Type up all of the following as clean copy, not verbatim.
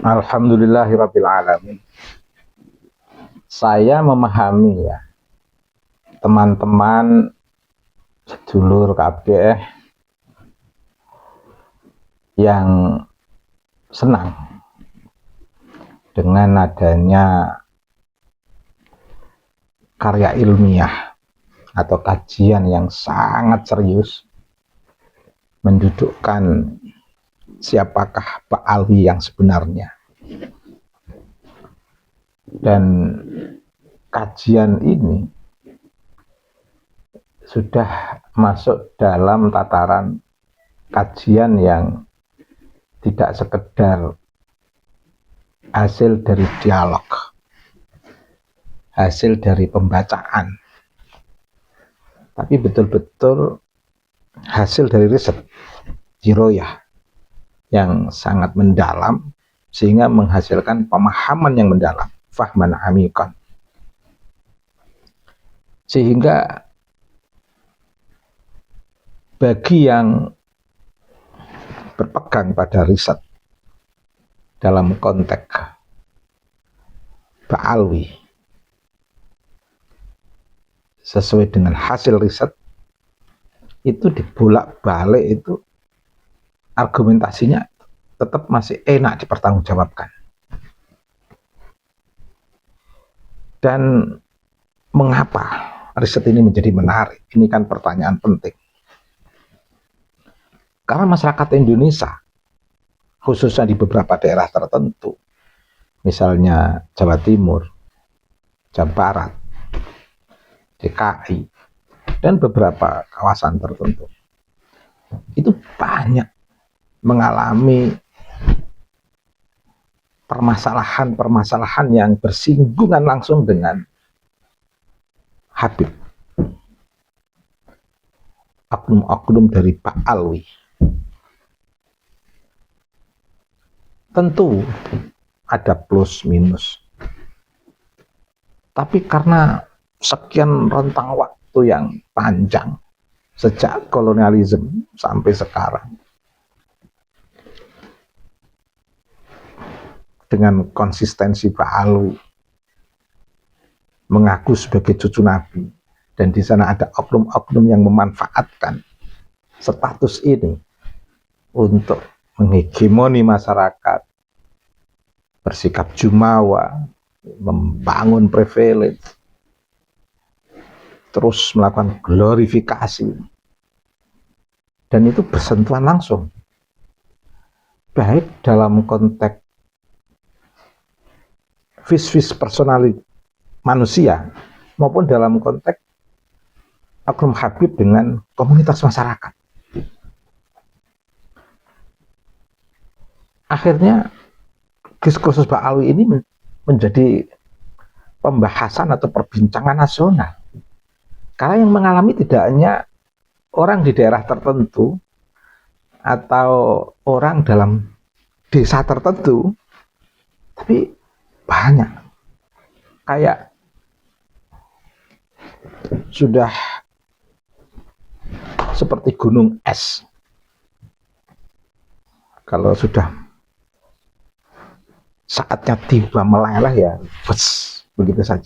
Alhamdulillahirabbil alamin. Saya memahami ya, teman-teman sedulur kabeh yang senang dengan adanya karya ilmiah atau kajian yang sangat serius mendudukkan siapakah Pak Alwi yang sebenarnya. Dan kajian ini sudah masuk dalam tataran kajian yang tidak sekedar hasil dari dialog, hasil dari pembacaan, tapi betul-betul hasil dari riset jiroyah yang sangat mendalam sehingga menghasilkan pemahaman yang mendalam, fahman amikan. Sehingga bagi yang berpegang pada riset dalam konteks Pak Alwi sesuai dengan hasil riset itu dibolak-balik, itu argumentasinya tetap masih enak dipertanggungjawabkan. Dan mengapa riset ini menjadi menarik? Ini kan pertanyaan penting. Karena masyarakat Indonesia, khususnya di beberapa daerah tertentu, misalnya Jawa Timur, Jawa Barat, DKI, dan beberapa kawasan tertentu, itu banyak mengalami permasalahan-permasalahan yang bersinggungan langsung dengan Habib, oknum-oknum dari Pak Alwi. Tentu ada plus minus, tapi karena sekian rentang waktu yang panjang sejak kolonialisme sampai sekarang, dengan konsistensi Pak Alwi mengaku sebagai cucu Nabi, dan di sana ada oknum-oknum yang memanfaatkan status ini untuk menghegemoni masyarakat, bersikap jumawa, membangun privilege, terus melakukan glorifikasi, dan itu bersentuhan langsung baik dalam konteks vis-vis personality manusia maupun dalam konteks oknum Habib dengan komunitas masyarakat. Akhirnya diskursus Pak Alwi ini menjadi pembahasan atau perbincangan nasional. Karena yang mengalami tidak hanya orang di daerah tertentu atau orang dalam desa tertentu, tapi banyak. Kayak sudah seperti gunung es. Kalau sudah saatnya tiba meleleh ya, begitu saja.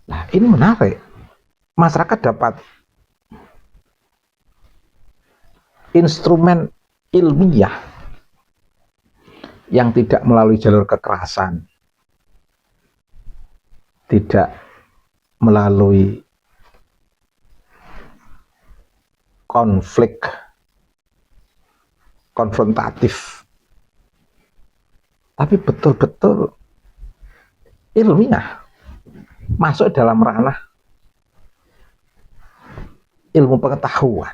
Nah, ini menarik. Masyarakat dapat instrumen ilmiah yang tidak melalui jalur kekerasan, tidak melalui konflik konfrontatif, tapi betul-betul ilmiah, masuk dalam ranah ilmu pengetahuan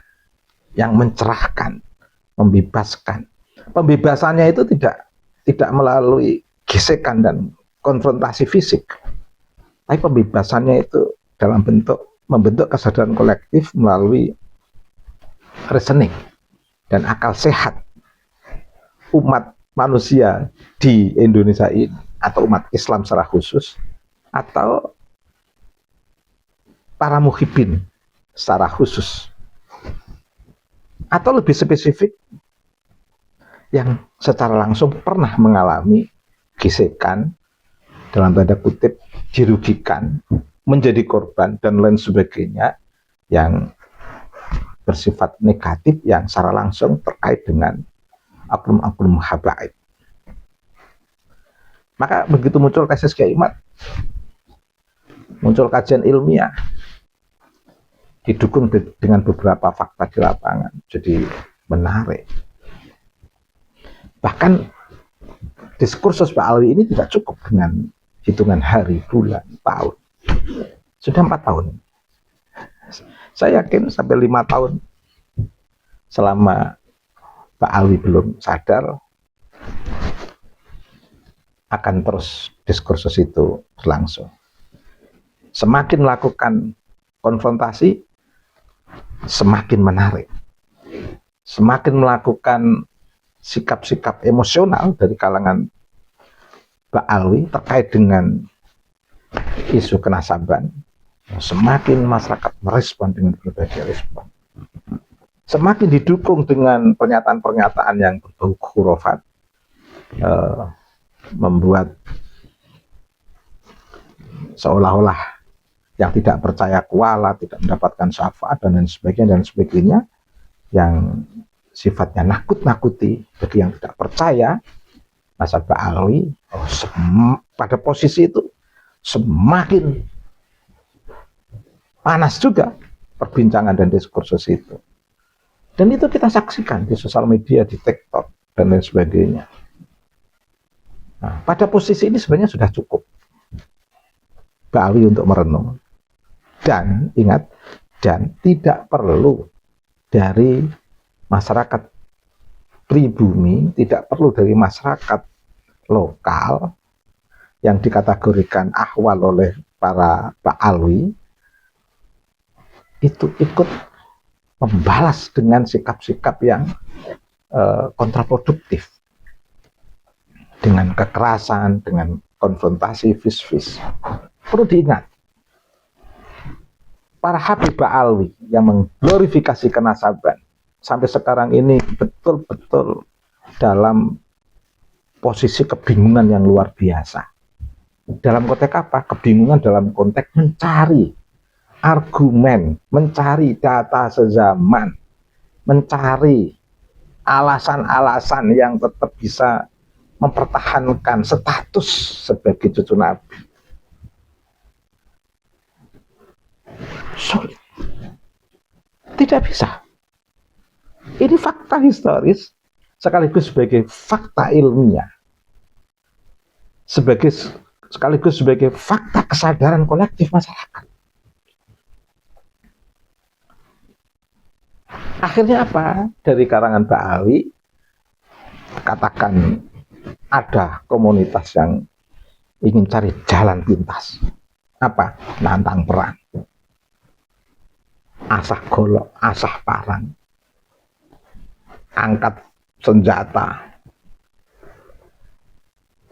yang mencerahkan, membebaskan. Pembebasannya itu tidak melalui gesekan dan konfrontasi fisik, tapi pembebasannya itu dalam bentuk membentuk kesadaran kolektif melalui reasoning dan akal sehat umat manusia di Indonesia ini, atau umat Islam secara khusus, atau para muhibbin secara khusus, atau lebih spesifik yang secara langsung pernah mengalami gesekan, dalam tanda kutip dirugikan, menjadi korban dan lain sebagainya yang bersifat negatif yang secara langsung terkait dengan oknum-oknum habaib. Maka begitu muncul tesis Kiai Imad, muncul kajian ilmiah didukung dengan beberapa fakta di lapangan, jadi menarik. Bahkan diskursus Pak Alwi ini tidak cukup dengan hitungan hari, bulan, tahun. Sudah 4 tahun. Saya yakin sampai 5 tahun selama Pak Alwi belum sadar, akan terus diskursus itu berlangsung. Semakin melakukan konfrontasi, semakin menarik. Semakin melakukan sikap-sikap emosional dari kalangan Pak Alwi terkait dengan isu kenasaban, semakin masyarakat merespon dengan berbagai respon. Semakin didukung dengan pernyataan-pernyataan yang berbau khurafat, membuat seolah-olah yang tidak percaya kuala, tidak mendapatkan syafaat dan lain sebagainya, yang sifatnya nakut-nakuti bagi yang tidak percaya. Masa Pak Alwi pada posisi itu semakin panas juga perbincangan dan diskursus itu. Dan itu kita saksikan di sosial media, di TikTok dan lain sebagainya. Nah, pada posisi ini sebenarnya sudah cukup Pak Alwi untuk merenung. Dan ingat, dan tidak perlu dari masyarakat pribumi, tidak perlu dari masyarakat lokal yang dikategorikan ahwal oleh para Pak Alwi itu ikut membalas dengan sikap-sikap yang kontraproduktif, dengan kekerasan, dengan konfrontasi vis-vis. Perlu diingat, para Habib Pak Alwi yang mengglorifikasi kenasaban sampai sekarang ini betul-betul dalam posisi kebingungan yang luar biasa. Dalam konteks apa? Kebingungan dalam konteks mencari argumen, mencari data sezaman, mencari alasan-alasan yang tetap bisa mempertahankan status sebagai cucu Nabi. Sulit. Tidak bisa. Ini fakta historis sekaligus sebagai fakta ilmiah, sekaligus sebagai fakta kesadaran kolektif masyarakat. Akhirnya apa? Dari karangan Pak Alwi, katakan ada komunitas yang ingin cari jalan pintas. Apa? Nantang perang. Asah golok, asah parang, angkat senjata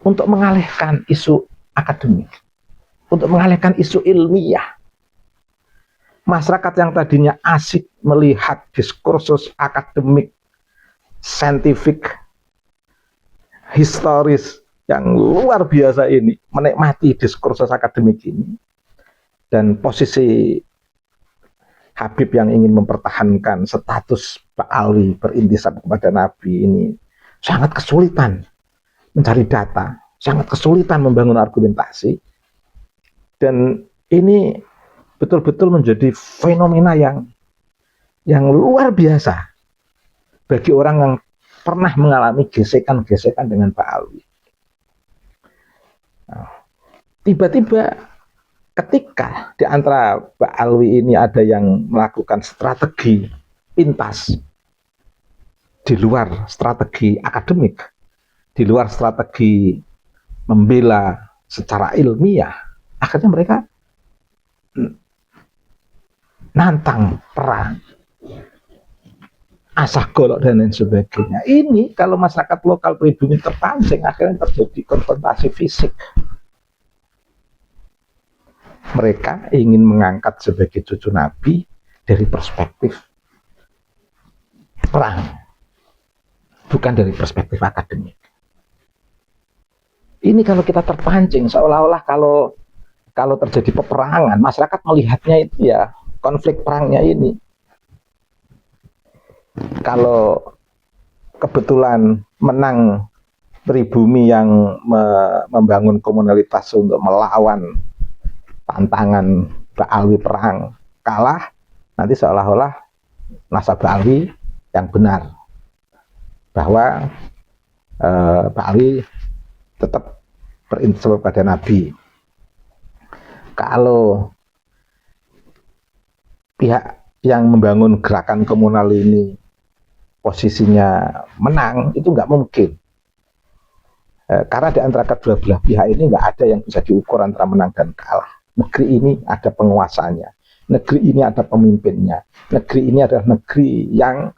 untuk mengalihkan isu akademik, untuk mengalihkan isu ilmiah. Masyarakat yang tadinya asik melihat diskursus akademik, saintifik, historis yang luar biasa ini, menikmati diskursus akademik ini, dan posisi Habib yang ingin mempertahankan status Pak Alwi berintisab kepada Nabi ini sangat kesulitan mencari data, sangat kesulitan membangun argumentasi, dan ini betul-betul menjadi fenomena yang luar biasa bagi orang yang pernah mengalami gesekan-gesekan dengan Pak Alwi. Nah, tiba-tiba ketika di antara Pak Alwi ini ada yang melakukan strategi pintas di luar strategi akademik, di luar strategi membela secara ilmiah, akhirnya mereka nantang perang, asah golok dan lain sebagainya. Ini kalau masyarakat lokal pribumi terpancing, akhirnya terjadi konfrontasi fisik. Mereka ingin mengangkat sebagai cucu Nabi dari perspektif perang. bukan dari perspektif akademik. Ini kalau kita terpancing seolah-olah kalau terjadi peperangan, masyarakat melihatnya itu ya konflik perangnya ini. Kalau kebetulan menang pribumi yang membangun komunitas untuk melawan tantangan Ba'alwi perang, kalah, nanti seolah-olah nasab Ba'alwi yang benar, bahwa Ba'alwi tetap berintisab pada Nabi. Kalau pihak yang membangun gerakan komunal ini posisinya menang, itu nggak mungkin. Karena di antara kedua belah pihak ini nggak ada yang bisa diukur antara menang dan kalah. Negeri ini ada penguasanya, negeri ini ada pemimpinnya, negeri ini adalah negeri yang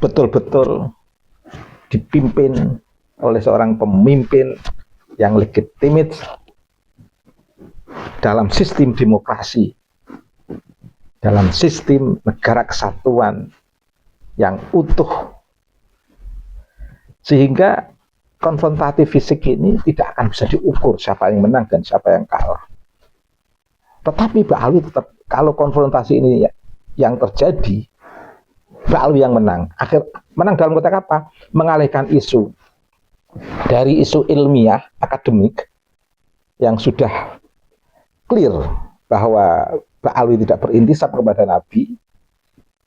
betul-betul dipimpin oleh seorang pemimpin yang legitimate dalam sistem demokrasi, dalam sistem negara kesatuan yang utuh, sehingga konfrontatif fisik ini tidak akan bisa diukur siapa yang menang dan siapa yang kalah. Tetapi Ba'alwi tetap, kalau konfrontasi ini yang terjadi, Ba'alwi yang menang. Menang dalam konteks apa? Mengalihkan isu dari isu ilmiah, akademik, yang sudah clear bahwa Ba'alwi tidak berintisab kepada Nabi.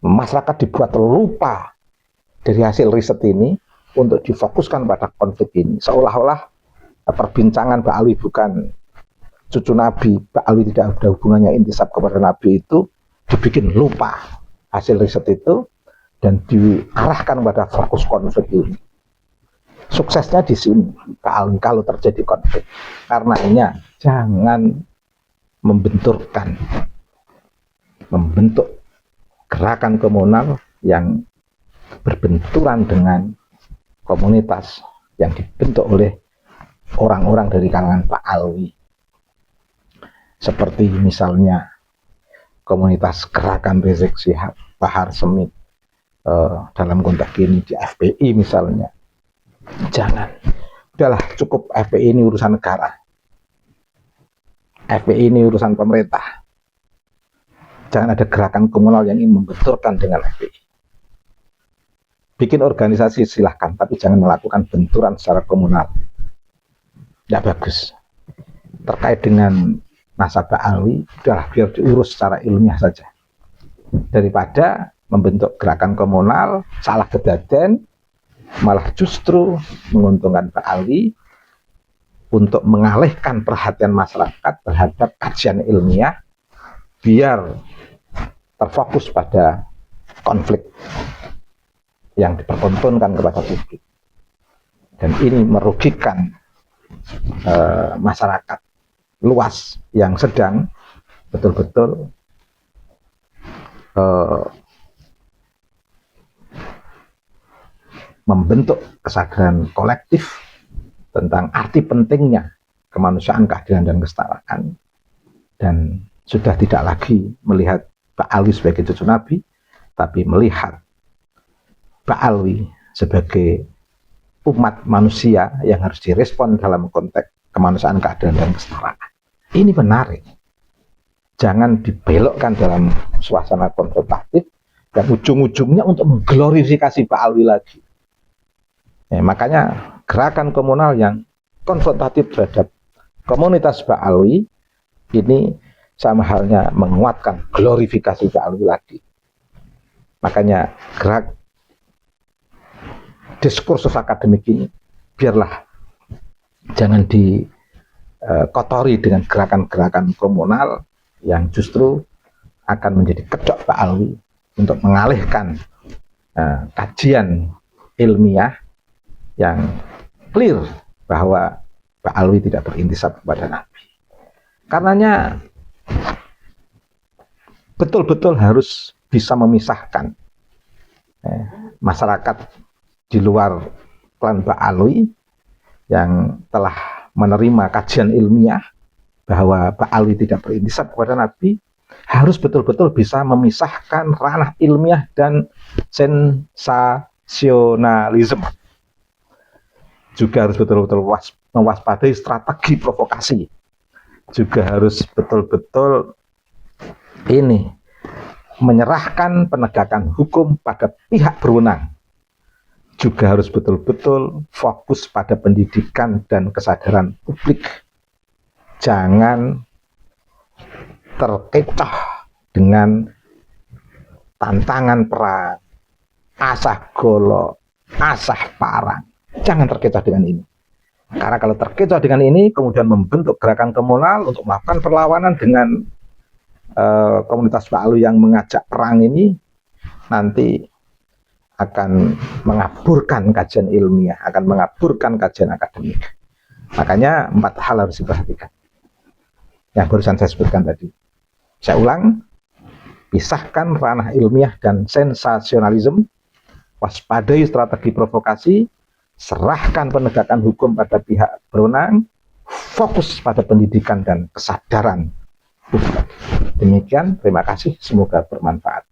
Masyarakat dibuat lupa dari hasil riset ini untuk difokuskan pada konflik ini. Seolah-olah perbincangan Ba'alwi bukan cucu Nabi, Ba'alwi tidak ada hubungannya intisab kepada Nabi, itu dibikin lupa hasil riset itu dan diarahkan pada fokus konflik ini. Suksesnya di sini kalau terjadi konflik. Karenanya jangan membentuk gerakan komunal yang berbenturan dengan komunitas yang dibentuk oleh orang-orang dari kalangan Ba'alwi. Seperti misalnya komunitas gerakan Rizik Syihab, Bahar Smith, dalam konteks ini di FPI misalnya. Jangan, udahlah cukup, FPI ini urusan negara, FPI ini urusan pemerintah. Jangan ada gerakan komunal yang ingin membenturkan dengan FPI. Bikin organisasi silahkan, tapi jangan melakukan benturan secara komunal. Tidak bagus. Terkait dengan nasab Ba'alwi, udahlah biar diurus secara ilmiah saja. Daripada membentuk gerakan komunal, salah kedaden, malah justru menguntungkan Ba'alwi untuk mengalihkan perhatian masyarakat terhadap kajian ilmiah, biar terfokus pada konflik yang dipertontonkan kepada publik. Dan ini merugikan masyarakat luas yang sedang betul-betul membentuk kesadaran kolektif tentang arti pentingnya kemanusiaan, keadilan, dan kesetaraan, dan sudah tidak lagi melihat Ba'alwi sebagai cucu Nabi, tapi melihat Ba'alwi sebagai umat manusia yang harus direspon dalam konteks kemanusiaan, keadilan, dan kesetaraan. Ini menarik. Jangan dibelokkan dalam suasana konfrontatif dan ujung-ujungnya untuk mengglorifikasi Ba'alwi lagi. Makanya gerakan komunal yang konfrontatif terhadap komunitas Ba'alwi ini sama halnya menguatkan glorifikasi Ba'alwi lagi. Makanya diskursus akademik ini biarlah jangan dikotori dengan gerakan-gerakan komunal yang justru akan menjadi kedok Ba'alwi untuk mengalihkan kajian ilmiah yang clear bahwa Ba'alwi tidak berintisab kepada Nabi. Karenanya betul-betul harus bisa memisahkan masyarakat di luar klan Ba'alwi yang telah menerima kajian ilmiah bahwa Ba'alwi tidak berintisab kepada Nabi, harus betul-betul bisa memisahkan ranah ilmiah dan sensasionalisme. Juga harus betul-betul mewaspadai strategi provokasi. Juga harus betul-betul menyerahkan penegakan hukum pada pihak berwenang. Juga harus betul-betul fokus pada pendidikan dan kesadaran publik. Jangan terkecoh dengan tantangan perang, asah golok, asah parang. Jangan terkecoh dengan ini. Karena kalau terkecoh dengan ini, kemudian membentuk gerakan komunal untuk melakukan perlawanan dengan komunitas Ba'alwi yang mengajak perang ini, nanti akan mengaburkan kajian ilmiah, akan mengaburkan kajian akademik. Makanya 4 hal harus diperhatikan yang barusan saya sebutkan tadi. Saya ulang, pisahkan ranah ilmiah dan sensasionalisme, waspadai strategi provokasi, serahkan penegakan hukum pada pihak berwenang, fokus pada pendidikan dan kesadaran publik. Demikian, terima kasih, semoga bermanfaat.